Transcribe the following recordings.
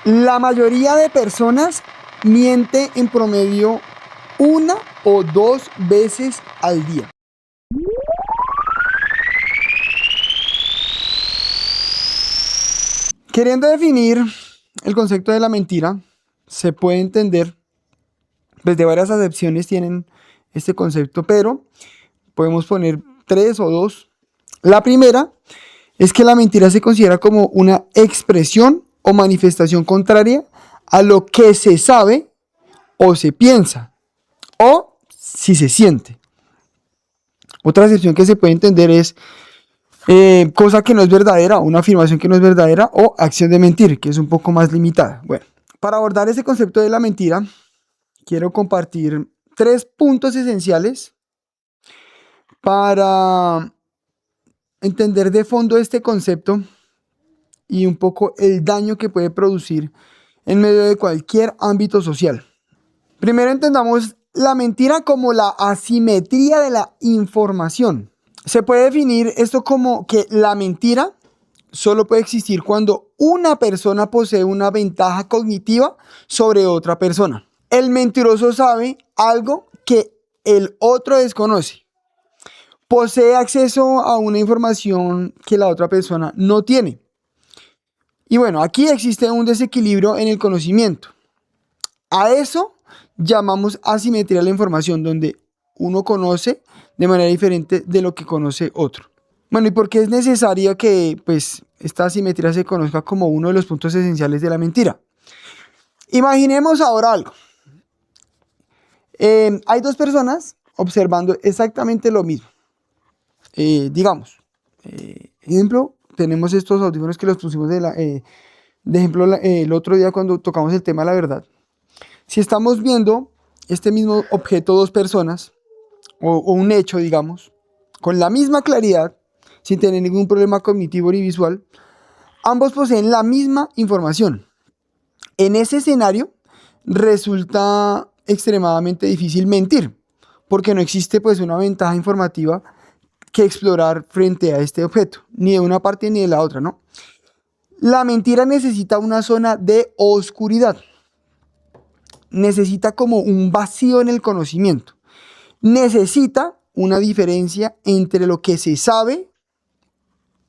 La mayoría de personas miente en promedio una o dos veces al día. Queriendo definir el concepto de la mentira, se puede entender, desde varias acepciones tienen este concepto, pero podemos poner tres o dos. La primera es que la mentira se considera como una expresión o manifestación contraria a lo que se sabe o se piensa o si se siente. Otra acepción que se puede entender es cosa que no es verdadera, una afirmación que no es verdadera o acción de mentir, que es un poco más limitada. Bueno, para abordar ese concepto de la mentira, quiero compartir tres puntos esenciales para entender de fondo este concepto y un poco el daño que puede producir en medio de cualquier ámbito social. Primero entendamos la mentira como la asimetría de la información. Se puede definir esto como que la mentira solo puede existir cuando una persona posee una ventaja cognitiva sobre otra persona. El mentiroso sabe algo que el otro desconoce. Posee acceso a una información que la otra persona no tiene. Y bueno, aquí existe un desequilibrio en el conocimiento. A eso llamamos asimetría de la información, donde uno conoce de manera diferente de lo que conoce otro. Bueno, ¿y por qué es necesaria que esta asimetría se conozca como uno de los puntos esenciales de la mentira? Imaginemos ahora algo. Hay dos personas observando exactamente lo mismo. Digamos, ejemplo, tenemos estos audífonos que los pusimos de ejemplo el otro día cuando tocamos el tema de la verdad. Si estamos viendo este mismo objeto, dos personas, o un hecho, digamos, con la misma claridad, sin tener ningún problema cognitivo ni visual, ambos poseen la misma información. En ese escenario resulta extremadamente difícil mentir, porque no existe una ventaja informativa que explorar frente a este objeto, ni de una parte ni de la otra, ¿no? La mentira necesita una zona de oscuridad, necesita como un vacío en el conocimiento, necesita una diferencia entre lo que se sabe,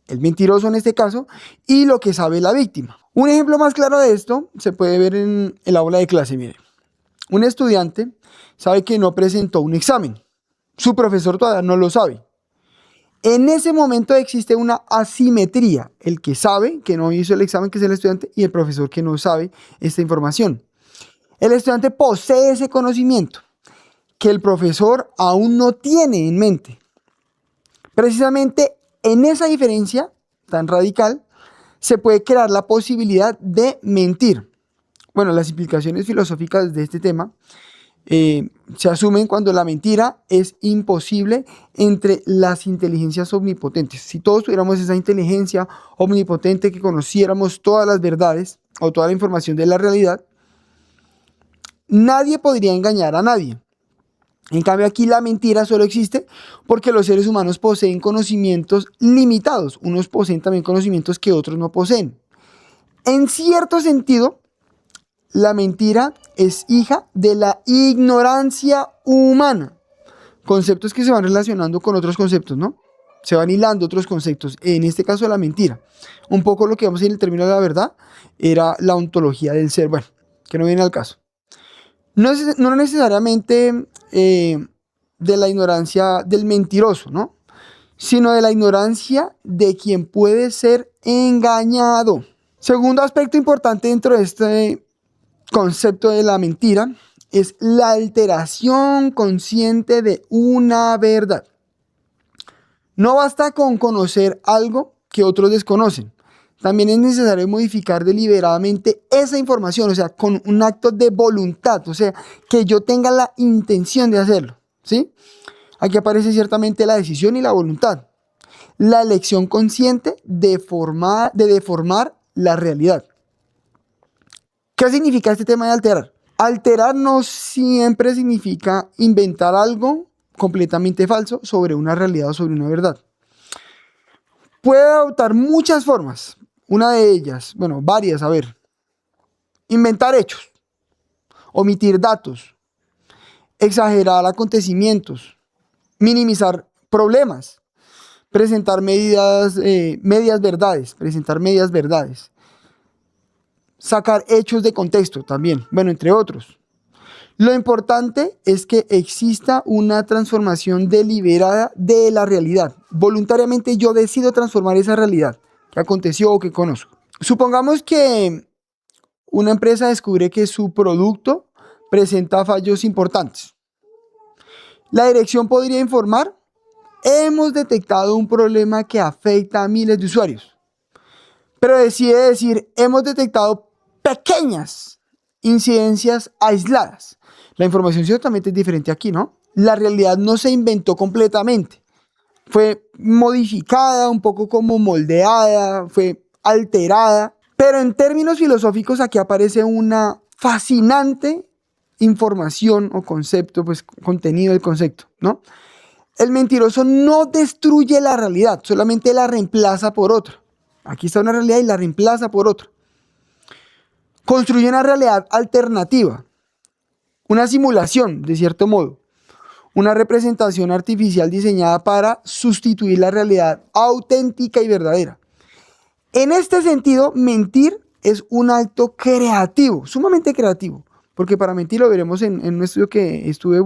el mentiroso en este caso, y lo que sabe la víctima. Un ejemplo más claro de esto se puede ver en el aula de clase. Mire, un estudiante sabe que no presentó un examen, su profesor todavía no lo sabe. En ese momento existe una asimetría, el que sabe que no hizo el examen, que es el estudiante, y el profesor que no sabe esta información. El estudiante posee ese conocimiento que el profesor aún no tiene en mente. Precisamente en esa diferencia tan radical se puede crear la posibilidad de mentir. Bueno, las implicaciones filosóficas de este tema se asumen cuando la mentira es imposible entre las inteligencias omnipotentes. Si todos tuviéramos esa inteligencia omnipotente, que conociéramos todas las verdades o toda la información de la realidad, nadie podría engañar a nadie. En cambio, aquí la mentira solo existe porque los seres humanos poseen conocimientos limitados. Unos poseen también conocimientos que otros no poseen. En cierto sentido, la mentira es hija de la ignorancia humana. Conceptos que se van relacionando con otros conceptos, ¿no? Se van hilando otros conceptos. En este caso, la mentira. Un poco lo que vamos a decir en el término de la verdad era la ontología del ser. Bueno, que no viene al caso. No necesariamente de la ignorancia del mentiroso, ¿no? Sino de la ignorancia de quien puede ser engañado. Segundo aspecto importante dentro de este concepto de la mentira es la alteración consciente de una verdad. No basta con conocer algo que otros desconocen. También es necesario modificar deliberadamente esa información, o sea, con un acto de voluntad, o sea, que yo tenga la intención de hacerlo, ¿sí? Aquí aparece ciertamente la decisión y la voluntad. La elección consciente de deformar la realidad. ¿Qué significa este tema de alterar? Alterar no siempre significa inventar algo completamente falso sobre una realidad o sobre una verdad. Puede adoptar muchas formas. Una de ellas, bueno, varias, a ver. inventar hechos, omitir datos, exagerar acontecimientos, minimizar problemas, presentar medias verdades, sacar hechos de contexto también, bueno, entre otros. Lo importante es que exista una transformación deliberada de la realidad. Voluntariamente yo decido transformar esa realidad que aconteció o que conozco. Supongamos que una empresa descubre que su producto presenta fallos importantes. La dirección podría informar: hemos detectado un problema que afecta a miles de usuarios. Pero decide decir: hemos detectado pequeñas incidencias aisladas. La información ciertamente es diferente aquí, ¿no? La realidad no se inventó completamente. Fue modificada, un poco como moldeada, fue alterada. Pero en términos filosóficos aquí aparece una fascinante información o concepto, pues contenido del concepto, ¿no? El mentiroso no destruye la realidad, solamente la reemplaza por otra. Aquí está una realidad y la reemplaza por otra. Construye una realidad alternativa, una simulación, de cierto modo, una representación artificial diseñada para sustituir la realidad auténtica y verdadera. En este sentido, mentir es un acto creativo, sumamente creativo, porque para mentir lo veremos en un estudio que estuve,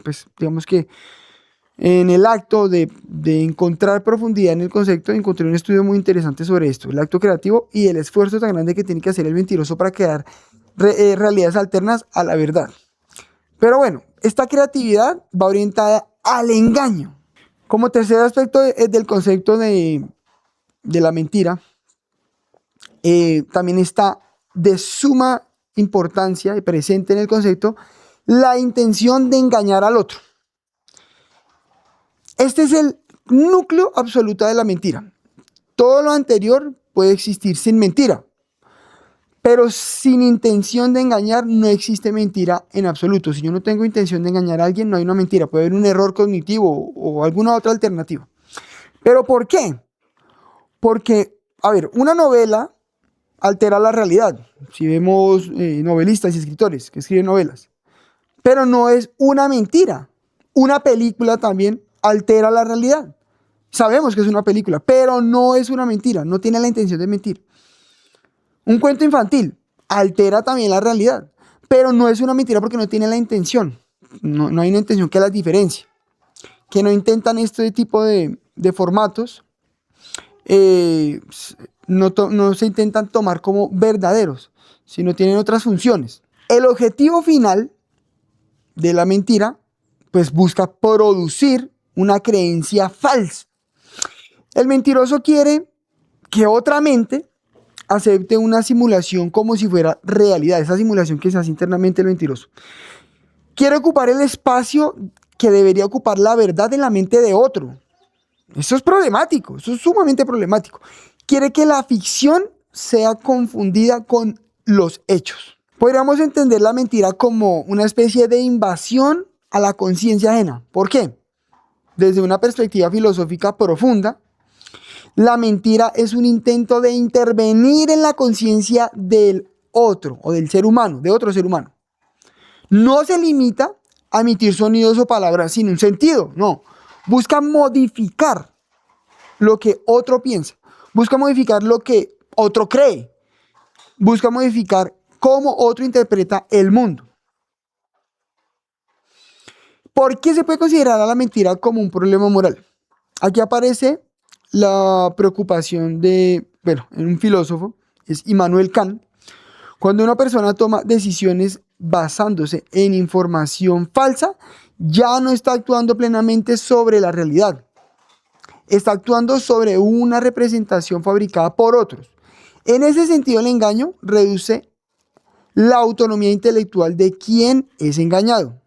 pues digamos que en el acto de encontrar profundidad en el concepto, encontré un estudio muy interesante sobre esto, el acto creativo y el esfuerzo tan grande que tiene que hacer el mentiroso para crear realidades alternas a la verdad. Pero bueno, esta creatividad va orientada al engaño. Como tercer aspecto del concepto de la mentira, también está de suma importancia y presente en el concepto la intención de engañar al otro. Este es el núcleo absoluto de la mentira. Todo lo anterior puede existir sin mentira, pero sin intención de engañar no existe mentira en absoluto. Si yo no tengo intención de engañar a alguien, no hay una mentira. Puede haber un error cognitivo o alguna otra alternativa. ¿Pero por qué? Porque, a ver, una novela altera la realidad. Si vemos novelistas y escritores que escriben novelas, pero no es una mentira. Una película también altera la realidad. Sabemos que es una película, pero no es una mentira, no tiene la intención de mentir. Un cuento infantil altera también la realidad, pero no es una mentira porque no tiene la intención. No hay una intención que las diferencie. Que no intentan este tipo de formatos, no se intentan tomar como verdaderos, sino tienen otras funciones. El objetivo final de la mentira, pues busca producir una creencia falsa. El mentiroso quiere que otra mente acepte una simulación como si fuera realidad, esa simulación que se hace internamente el mentiroso. Quiere ocupar el espacio que debería ocupar la verdad en la mente de otro. Eso es problemático, eso es sumamente problemático. Quiere que la ficción sea confundida con los hechos. Podríamos entender la mentira como una especie de invasión a la conciencia ajena. ¿Por qué? Desde una perspectiva filosófica profunda, la mentira es un intento de intervenir en la conciencia del otro o del ser humano, de otro ser humano. No se limita a emitir sonidos o palabras sin un sentido, no. Busca modificar lo que otro piensa, busca modificar lo que otro cree, busca modificar cómo otro interpreta el mundo. ¿Por qué se puede considerar a la mentira como un problema moral? Aquí aparece la preocupación de, en un filósofo, es Immanuel Kant. Cuando una persona toma decisiones basándose en información falsa, ya no está actuando plenamente sobre la realidad. Está actuando sobre una representación fabricada por otros. En ese sentido, el engaño reduce la autonomía intelectual de quien es engañado.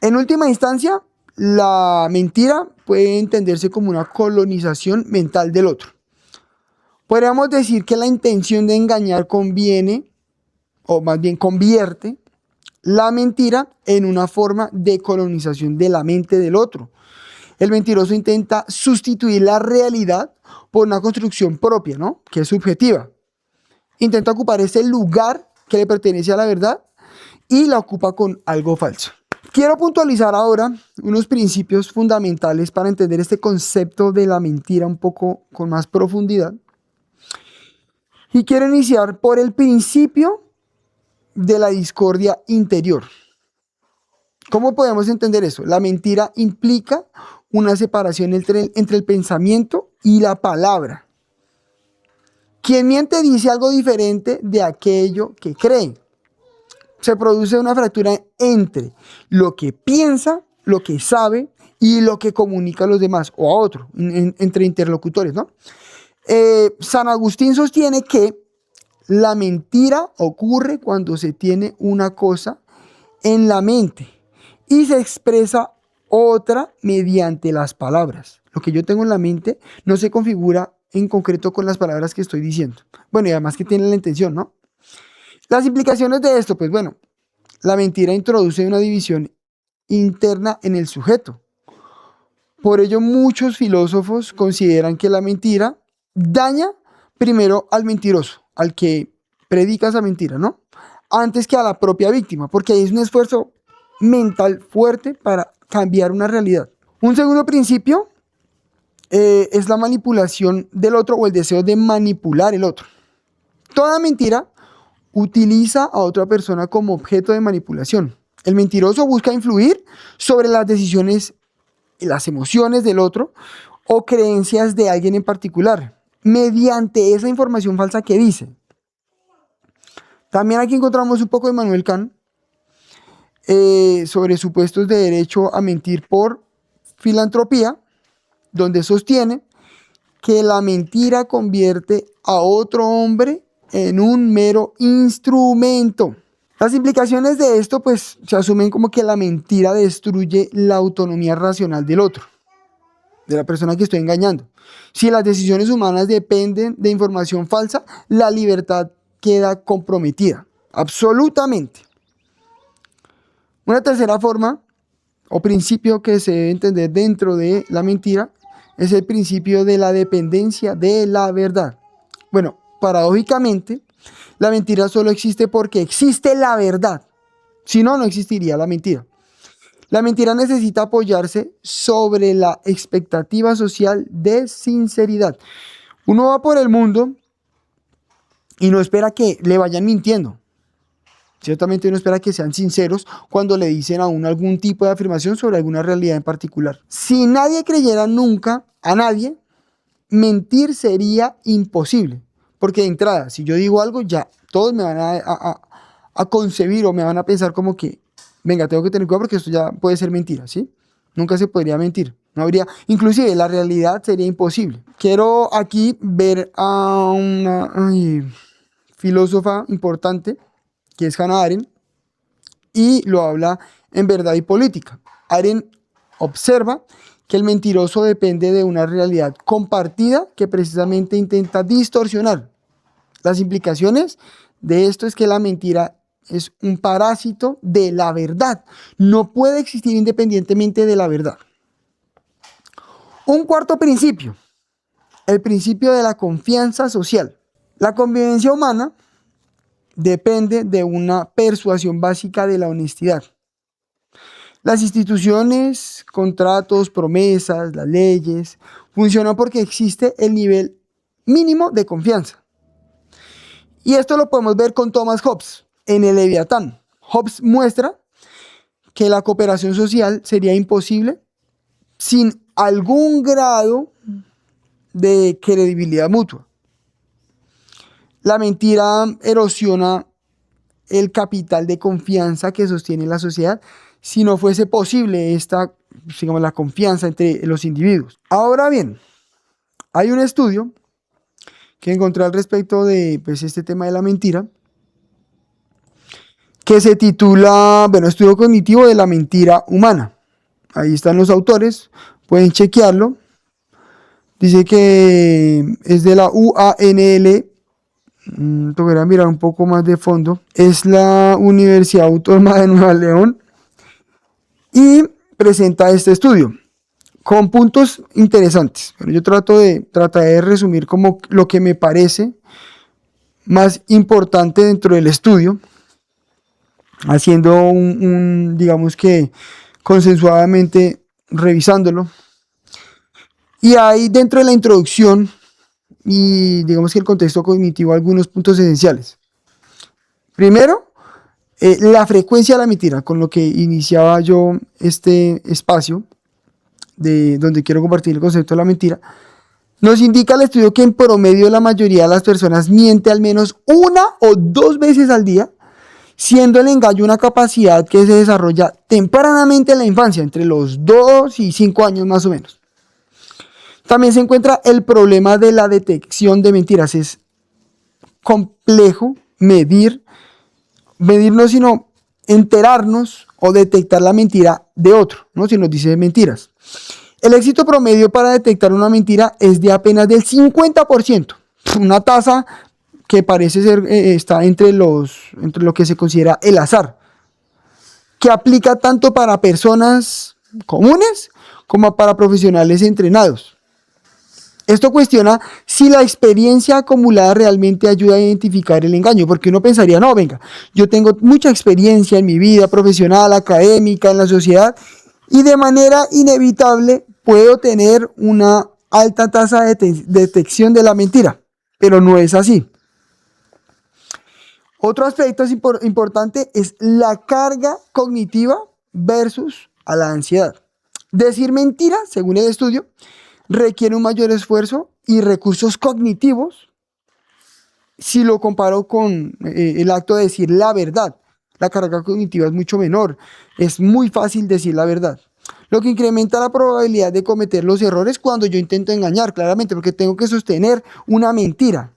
En última instancia, la mentira puede entenderse como una colonización mental del otro. Podríamos decir que la intención de engañar conviene, o más bien convierte, la mentira en una forma de colonización de la mente del otro. El mentiroso intenta sustituir la realidad por una construcción propia, ¿no? Que es subjetiva. Intenta ocupar ese lugar que le pertenece a la verdad y la ocupa con algo falso. Quiero puntualizar ahora unos principios fundamentales para entender este concepto de la mentira un poco con más profundidad. Y quiero iniciar por el principio de la discordia interior. ¿Cómo podemos entender eso? La mentira implica una separación entre el pensamiento y la palabra. Quien miente dice algo diferente de aquello que cree. Se produce una fractura entre lo que piensa, lo que sabe y lo que comunica a los demás o a otro, entre interlocutores, ¿no? San Agustín sostiene que la mentira ocurre cuando se tiene una cosa en la mente y se expresa otra mediante las palabras. Lo que yo tengo en la mente no se configura en concreto con las palabras que estoy diciendo. Bueno, y además que tiene la intención, ¿no? Las implicaciones de esto, pues bueno, la mentira introduce una división interna en el sujeto. Por ello, muchos filósofos consideran que la mentira daña primero al mentiroso, al que predica esa mentira, ¿no? Antes que a la propia víctima, porque ahí es un esfuerzo mental fuerte para cambiar una realidad. Un segundo principio es la manipulación del otro o el deseo de manipular el otro. Toda mentira utiliza a otra persona como objeto de manipulación. El mentiroso busca influir sobre las decisiones y las emociones del otro o creencias de alguien en particular, mediante esa información falsa que dice. También aquí encontramos un poco de Immanuel Kant sobre supuestos de derecho a mentir por filantropía, donde sostiene que la mentira convierte a otro hombre en un mero instrumento. Las implicaciones de esto pues se asumen como que la mentira destruye la autonomía racional del otro, de la persona que estoy engañando. Si las decisiones humanas dependen de información falsa, la libertad queda comprometida, absolutamente. Una tercera forma o principio que se debe entender dentro de la mentira es el principio de la dependencia de la verdad. Bueno, paradójicamente, la mentira solo existe porque existe la verdad. Si no, no existiría la mentira. La mentira necesita apoyarse sobre la expectativa social de sinceridad. Uno va por el mundo y no espera que le vayan mintiendo. Ciertamente uno espera que sean sinceros cuando le dicen a uno algún tipo de afirmación sobre alguna realidad en particular. Si nadie creyera nunca a nadie, mentir sería imposible. Porque de entrada, si yo digo algo, ya todos me van a concebir o me van a pensar como que, venga, tengo que tener cuidado porque esto ya puede ser mentira, ¿sí? Nunca se podría mentir. No habría, inclusive la realidad sería imposible. Quiero aquí ver a una filósofa importante, que es Hannah Arendt, y lo habla en Verdad y Política. Arendt observa que el mentiroso depende de una realidad compartida que precisamente intenta distorsionar. Las implicaciones de esto es que la mentira es un parásito de la verdad. No puede existir independientemente de la verdad. Un cuarto principio, el principio de la confianza social. La convivencia humana depende de una persuasión básica de la honestidad. Las instituciones, contratos, promesas, las leyes, funcionan porque existe el nivel mínimo de confianza. Y esto lo podemos ver con Thomas Hobbes en el Leviatán. Hobbes muestra que la cooperación social sería imposible sin algún grado de credibilidad mutua. La mentira erosiona el capital de confianza que sostiene la sociedad si no fuese posible esta, digamos, la confianza entre los individuos. Ahora bien, hay un estudio que encontré al respecto de pues, este tema de la mentira, que se titula, bueno, Estudio cognitivo de la mentira humana. Ahí están los autores, pueden chequearlo. Dice que es de la UANL. Tocará mirar un poco más de fondo. Es la Universidad Autónoma de Nueva León y presenta este estudio con puntos interesantes. Pero yo trataré de resumir como lo que me parece más importante dentro del estudio, haciendo digamos que consensuadamente revisándolo. Y hay dentro de la introducción y digamos que el contexto cognitivo algunos puntos esenciales. Primero, la frecuencia de la mentira, con lo que iniciaba yo este espacio de donde quiero compartir el concepto de la mentira. Nos indica el estudio que en promedio la mayoría de las personas miente al menos 1 o 2 veces al día, siendo el engaño una capacidad que se desarrolla tempranamente en la infancia, entre los 2 y 5 años más o menos. También se encuentra el problema de la detección de mentiras. Es complejo medir no sino enterarnos o detectar la mentira de otro, ¿no? Si nos dice mentiras. El éxito promedio para detectar una mentira es de apenas del 50%, una tasa que parece ser está entre lo que se considera el azar, que aplica tanto para personas comunes como para profesionales entrenados. Esto cuestiona si la experiencia acumulada realmente ayuda a identificar el engaño, porque uno pensaría, no, venga, yo tengo mucha experiencia en mi vida profesional, académica, en la sociedad, y de manera inevitable puedo tener una alta tasa de detección de la mentira, pero no es así. Otro aspecto importante es la carga cognitiva versus a la ansiedad. Decir mentira, según el estudio, requiere un mayor esfuerzo y recursos cognitivos si lo comparo con el acto de decir la verdad. La carga cognitiva es mucho menor, es muy fácil decir la verdad, lo que incrementa la probabilidad de cometer los errores cuando yo intento engañar, claramente, porque tengo que sostener una mentira.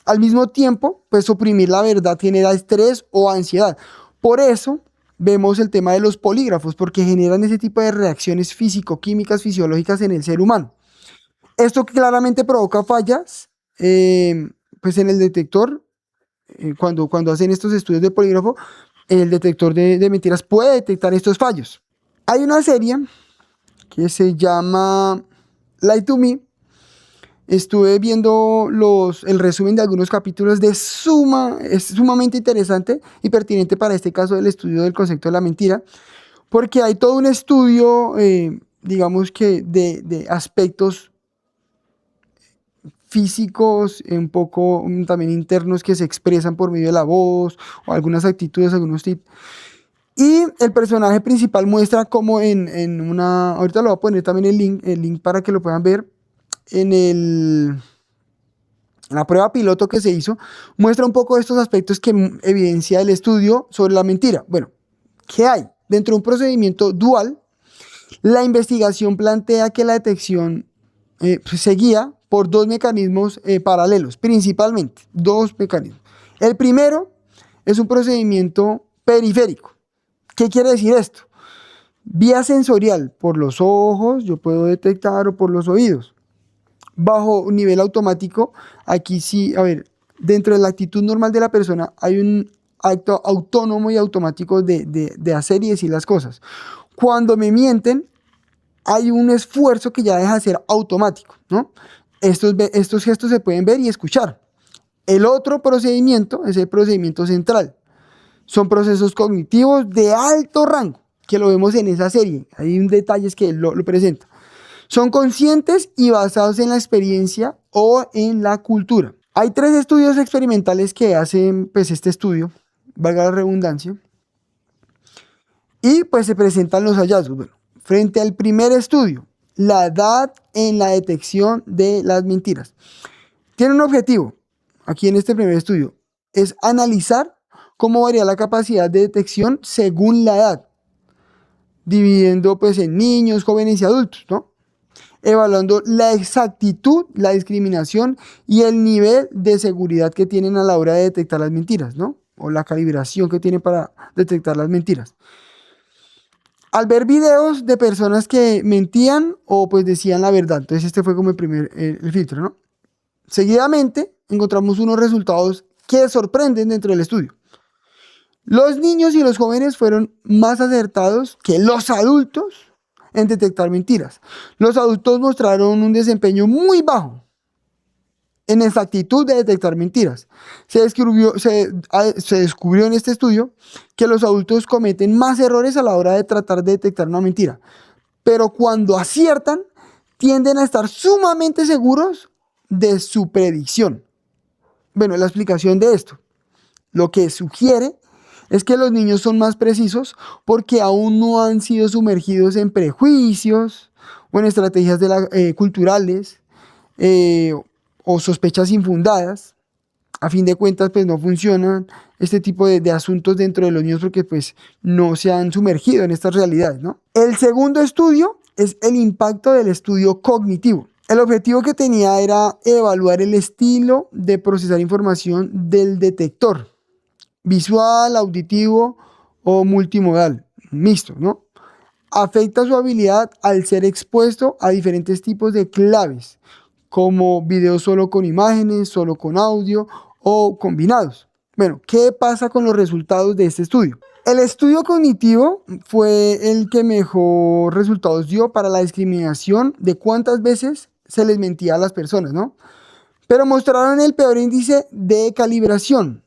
Al mismo tiempo, pues suprimir la verdad genera estrés o ansiedad. Por eso vemos el tema de los polígrafos, porque generan ese tipo de reacciones físico-químicas, fisiológicas en el ser humano. Esto claramente provoca fallas, pues en el detector, cuando hacen estos estudios de polígrafo, el detector de mentiras puede detectar estos fallos. Hay una serie que se llama Lie to Me. Estuve viendo el resumen de algunos capítulos es sumamente interesante y pertinente para este caso del estudio del concepto de la mentira, porque hay todo un estudio, digamos que de aspectos físicos, un poco también internos que se expresan por medio de la voz o algunas actitudes, algunos tips. Y el personaje principal muestra como en una, ahorita lo voy a poner también el link para que lo puedan ver, en la prueba piloto que se hizo, muestra un poco estos aspectos que evidencia el estudio sobre la mentira. Bueno, ¿qué hay? Dentro de un procedimiento dual, la investigación plantea que la detección se guía por dos mecanismos paralelos, principalmente dos mecanismos. El primero es un procedimiento periférico. ¿Qué quiere decir esto? Vía sensorial, por los ojos, yo puedo detectar, o por los oídos. Bajo un nivel automático, aquí sí, a ver, dentro de la actitud normal de la persona hay un acto autónomo y automático de hacer y decir las cosas. Cuando me mienten, hay un esfuerzo que ya deja de ser automático, ¿no? Estos gestos se pueden ver y escuchar. El otro procedimiento es el procedimiento central. Son procesos cognitivos de alto rango, que lo vemos en esa serie. Hay un detalle que lo presenta. Son conscientes y basados en la experiencia o en la cultura. Hay 3 estudios experimentales que hacen pues este estudio, valga la redundancia, y pues se presentan los hallazgos. Bueno, frente al primer estudio, la edad en la detección de las mentiras. Tiene un objetivo, aquí en este primer estudio, es analizar cómo varía la capacidad de detección según la edad, dividiendo pues en niños, jóvenes y adultos, ¿no? Evaluando la exactitud, la discriminación y el nivel de seguridad que tienen a la hora de detectar las mentiras, ¿no? O la calibración que tienen para detectar las mentiras. Al ver videos de personas que mentían o pues decían la verdad, entonces este fue como el filtro, ¿no? Seguidamente encontramos unos resultados que sorprenden dentro del estudio. Los niños y los jóvenes fueron más acertados que los adultos en detectar mentiras. Los adultos mostraron un desempeño muy bajo en exactitud de detectar mentiras. Se descubrió en este estudio que los adultos cometen más errores a la hora de tratar de detectar una mentira, pero cuando aciertan, tienden a estar sumamente seguros de su predicción. Bueno, la explicación de esto, lo que sugiere es que los niños son más precisos porque aún no han sido sumergidos en prejuicios o en estrategias culturales eh, o sospechas infundadas. A fin de cuentas, pues no funcionan este tipo de asuntos dentro de los niños porque pues no se han sumergido en estas realidades, ¿no? El segundo estudio es el impacto del estudio cognitivo. El objetivo que tenía era evaluar el estilo de procesar información del detector, visual, auditivo o multimodal, mixto, ¿no? Afecta su habilidad al ser expuesto a diferentes tipos de claves, como videos solo con imágenes, solo con audio o combinados. Bueno, ¿qué pasa con los resultados de este estudio? El estudio cognitivo fue el que mejor resultados dio para la discriminación de cuántas veces se les mentía a las personas, ¿no? Pero mostraron el peor índice de calibración,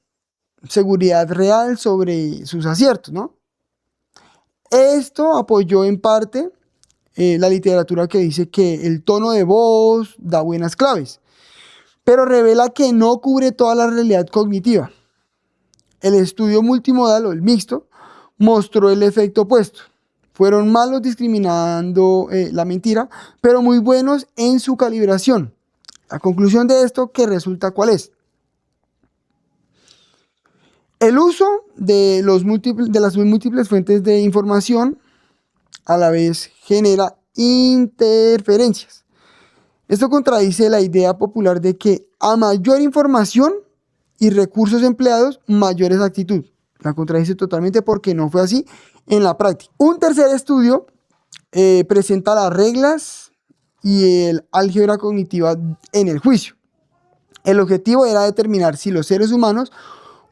seguridad real sobre sus aciertos, ¿no? Esto apoyó en parte la literatura que dice que el tono de voz da buenas claves, pero revela que no cubre toda la realidad cognitiva. El estudio multimodal o el mixto mostró el efecto opuesto. Fueron malos discriminando la mentira, pero muy buenos en su calibración. La conclusión de esto que resulta ¿cuál es? El uso de las múltiples fuentes de información a la vez genera interferencias. Esto contradice la idea popular de que a mayor información y recursos empleados, mayor exactitud. La contradice totalmente porque no fue así en la práctica. Un tercer estudio presenta las reglas y el álgebra cognitiva en el juicio. El objetivo era determinar si los seres humanos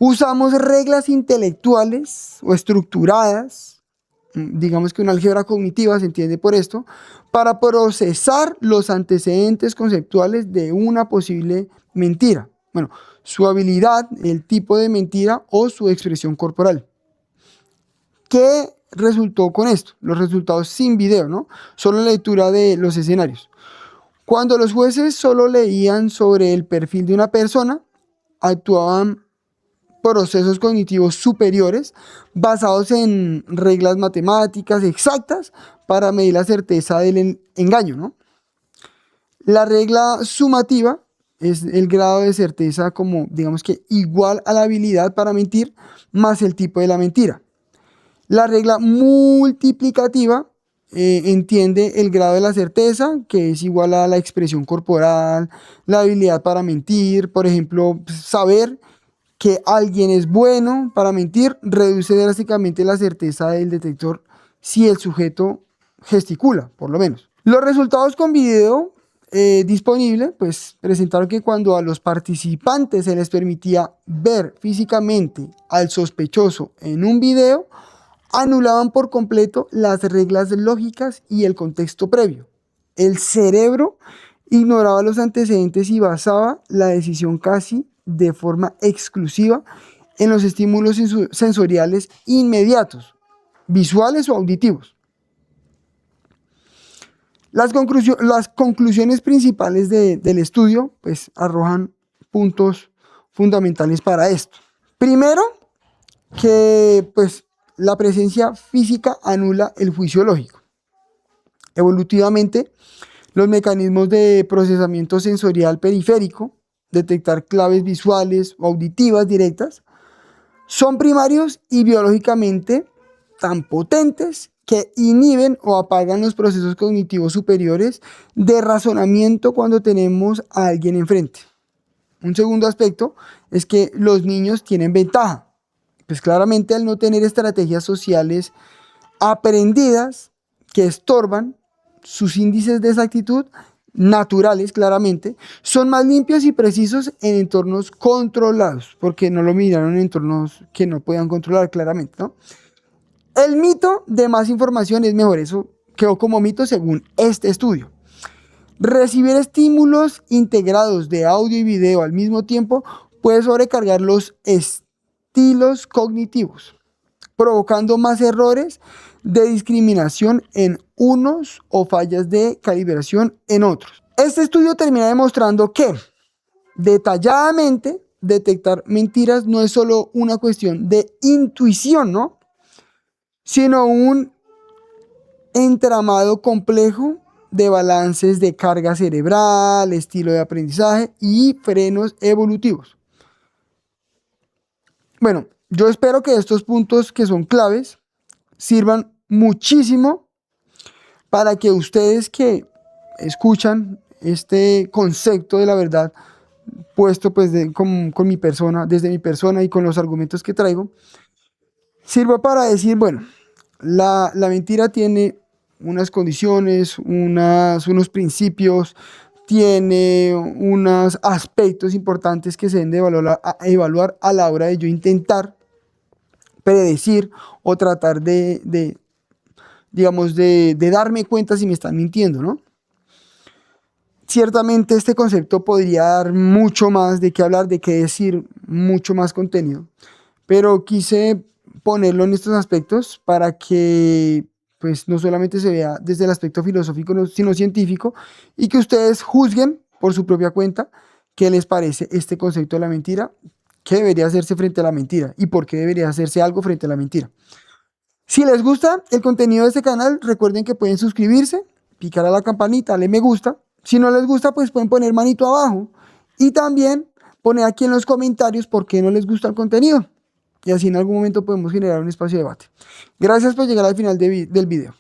usamos reglas intelectuales o estructuradas, digamos que una álgebra cognitiva se entiende por esto, para procesar los antecedentes conceptuales de una posible mentira. Bueno, su habilidad, el tipo de mentira o su expresión corporal. ¿Qué resultó con esto? Los resultados sin video, ¿no? Solo lectura de los escenarios. Cuando los jueces solo leían sobre el perfil de una persona, actuaban procesos cognitivos superiores basados en reglas matemáticas exactas para medir la certeza del engaño, ¿no? La regla sumativa es el grado de certeza como, digamos que igual a la habilidad para mentir más el tipo de la mentira. La regla multiplicativa entiende el grado de la certeza, que es igual a la expresión corporal, la habilidad para mentir, por ejemplo, saber que alguien es bueno para mentir reduce drásticamente la certeza del detector si el sujeto gesticula, por lo menos. Los resultados con video disponible, pues presentaron que cuando a los participantes se les permitía ver físicamente al sospechoso en un video, anulaban por completo las reglas lógicas y el contexto previo. El cerebro ignoraba los antecedentes y basaba la decisión casi de forma exclusiva en los estímulos sensoriales inmediatos, visuales o auditivos. Las conclusiones principales del estudio pues, arrojan puntos fundamentales para esto. Primero, que pues, la presencia física anula el juicio lógico. Evolutivamente, los mecanismos de procesamiento sensorial periférico, detectar claves visuales o auditivas directas, son primarios y biológicamente tan potentes que inhiben o apagan los procesos cognitivos superiores de razonamiento cuando tenemos a alguien enfrente. Un segundo aspecto es que los niños tienen ventaja. Pues claramente al no tener estrategias sociales aprendidas que estorban, sus índices de exactitud naturales, claramente, son más limpios y precisos en entornos controlados, porque no lo miraron en entornos que no podían controlar claramente, ¿no? El mito de más información es mejor, eso quedó como mito según este estudio. Recibir estímulos integrados de audio y video al mismo tiempo puede sobrecargar los estilos cognitivos, provocando más errores de discriminación en unos o fallas de calibración en otros. Este estudio termina demostrando que detalladamente detectar mentiras no es solo una cuestión de intuición, ¿no? Sino un entramado complejo de balances de carga cerebral, estilo de aprendizaje y frenos evolutivos. Bueno, yo espero que estos puntos que son claves sirvan muchísimo para que ustedes que escuchan este concepto de la verdad puesto pues con mi persona, desde mi persona y con los argumentos que traigo, sirva para decir, bueno, la mentira tiene unas condiciones, unos principios, tiene unos aspectos importantes que se deben de evaluar a la hora de yo intentar predecir o tratar digamos, de darme cuenta si me están mintiendo, ¿no? Ciertamente este concepto podría dar mucho más de qué hablar, de qué decir, mucho más contenido, pero quise ponerlo en estos aspectos para que pues no solamente se vea desde el aspecto filosófico, sino científico, y que ustedes juzguen por su propia cuenta qué les parece este concepto de la mentira, qué debería hacerse frente a la mentira y por qué debería hacerse algo frente a la mentira. Si les gusta el contenido de este canal, recuerden que pueden suscribirse, picar a la campanita, darle me gusta. Si no les gusta, pues pueden poner manito abajo y también poner aquí en los comentarios por qué no les gusta el contenido. Y así en algún momento podemos generar un espacio de debate. Gracias por llegar al final del video.